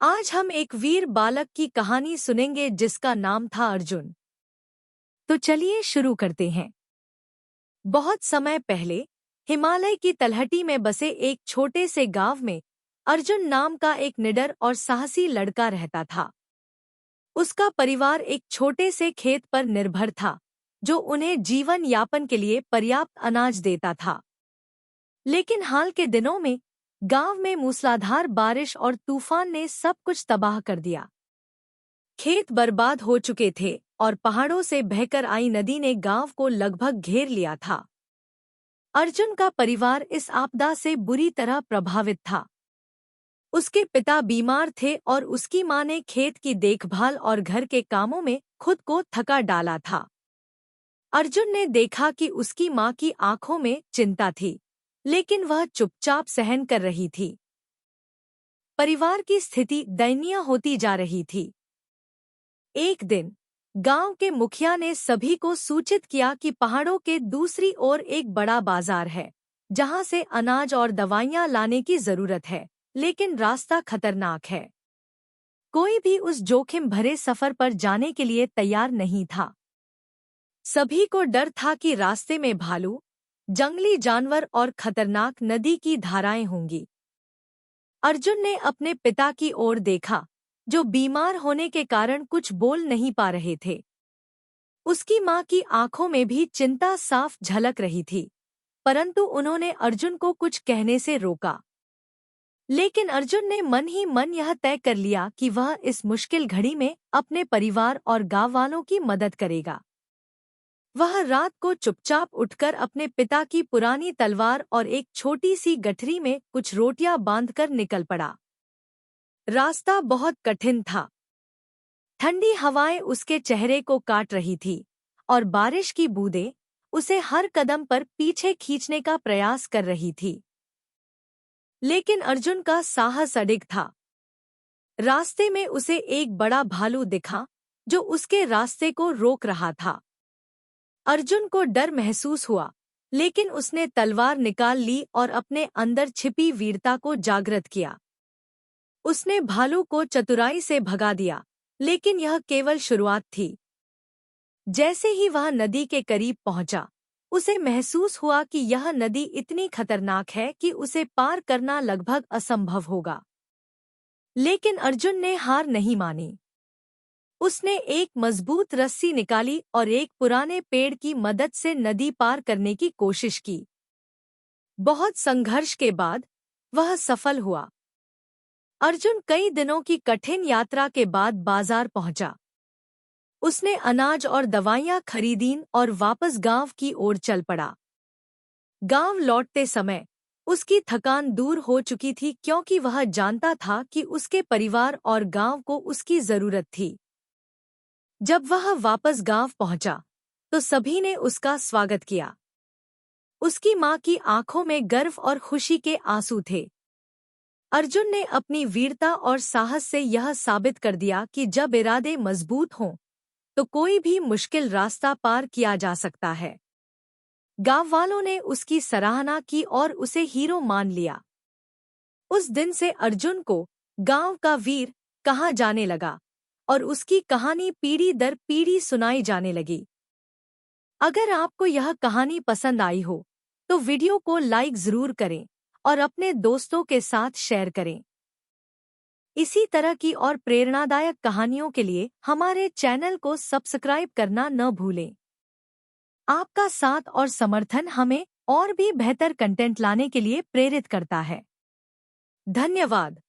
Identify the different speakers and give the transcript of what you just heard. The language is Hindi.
Speaker 1: आज हम एक वीर बालक की कहानी सुनेंगे जिसका नाम था अर्जुन। तो चलिए शुरू करते हैं। बहुत समय पहले हिमालय की तलहटी में बसे एक छोटे से गांव में अर्जुन नाम का एक निडर और साहसी लड़का रहता था। उसका परिवार एक छोटे से खेत पर निर्भर था, जो उन्हें जीवन यापन के लिए पर्याप्त अनाज देता था। लेकिन हाल के दिनों में गांव में मूसलाधार बारिश और तूफान ने सब कुछ तबाह कर दिया। खेत बर्बाद हो चुके थे और पहाड़ों से बहकर आई नदी ने गांव को लगभग घेर लिया था। अर्जुन का परिवार इस आपदा से बुरी तरह प्रभावित था। उसके पिता बीमार थे और उसकी मां ने खेत की देखभाल और घर के कामों में खुद को थका डाला था। अर्जुन ने देखा कि उसकी मां की आंखों में चिंता थी, लेकिन वह चुपचाप सहन कर रही थी। परिवार की स्थिति दयनीय होती जा रही थी। एक दिन गांव के मुखिया ने सभी को सूचित किया कि पहाड़ों के दूसरी ओर एक बड़ा बाजार है, जहां से अनाज और दवाइयां लाने की जरूरत है, लेकिन रास्ता खतरनाक है। कोई भी उस जोखिम भरे सफर पर जाने के लिए तैयार नहीं था। सभी को डर था कि रास्ते में भालू, जंगली जानवर और खतरनाक नदी की धाराएं होंगी। अर्जुन ने अपने पिता की ओर देखा, जो बीमार होने के कारण कुछ बोल नहीं पा रहे थे। उसकी मां की आंखों में भी चिंता साफ झलक रही थी, परंतु उन्होंने अर्जुन को कुछ कहने से रोका। लेकिन अर्जुन ने मन ही मन यह तय कर लिया कि वह इस मुश्किल घड़ी में अपने परिवार और गांव वालों की मदद करेगा। वह रात को चुपचाप उठकर अपने पिता की पुरानी तलवार और एक छोटी सी गठरी में कुछ रोटियां बांधकर निकल पड़ा। रास्ता बहुत कठिन था। ठंडी हवाएं उसके चेहरे को काट रही थी और बारिश की बूंदें उसे हर कदम पर पीछे खींचने का प्रयास कर रही थी। लेकिन अर्जुन का साहस अडिग था। रास्ते में उसे एक बड़ा भालू दिखा, जो उसके रास्ते को रोक रहा था। अर्जुन को डर महसूस हुआ, लेकिन उसने तलवार निकाल ली और अपने अंदर छिपी वीरता को जागृत किया। उसने भालू को चतुराई से भगा दिया, लेकिन यह केवल शुरुआत थी। जैसे ही वह नदी के करीब पहुंचा, उसे महसूस हुआ कि यह नदी इतनी खतरनाक है कि उसे पार करना लगभग असंभव होगा। लेकिन अर्जुन ने हार नहीं मानी। उसने एक मजबूत रस्सी निकाली और एक पुराने पेड़ की मदद से नदी पार करने की कोशिश की। बहुत संघर्ष के बाद वह सफल हुआ। अर्जुन कई दिनों की कठिन यात्रा के बाद बाजार पहुंचा। उसने अनाज और दवाइयां खरीदीं और वापस गांव की ओर चल पड़ा। गांव लौटते समय उसकी थकान दूर हो चुकी थी, क्योंकि वह जानता था कि उसके परिवार और गांव को उसकी जरूरत थी। जब वह वापस गांव पहुंचा, तो सभी ने उसका स्वागत किया। उसकी मां की आंखों में गर्व और खुशी के आंसू थे। अर्जुन ने अपनी वीरता और साहस से यह साबित कर दिया कि जब इरादे मजबूत हों, तो कोई भी मुश्किल रास्ता पार किया जा सकता है। गांव वालों ने उसकी सराहना की और उसे हीरो मान लिया। उस दिन से अर्जुन को गांव का वीर कहा जाने लगा और उसकी कहानी पीढ़ी दर पीढ़ी सुनाई जाने लगी। अगर आपको यह कहानी पसंद आई हो, तो वीडियो को लाइक जरूर करें और अपने दोस्तों के साथ शेयर करें। इसी तरह की और प्रेरणादायक कहानियों के लिए हमारे चैनल को सब्सक्राइब करना न भूलें। आपका साथ और समर्थन हमें और भी बेहतर कंटेंट लाने के लिए प्रेरित करता है। धन्यवाद।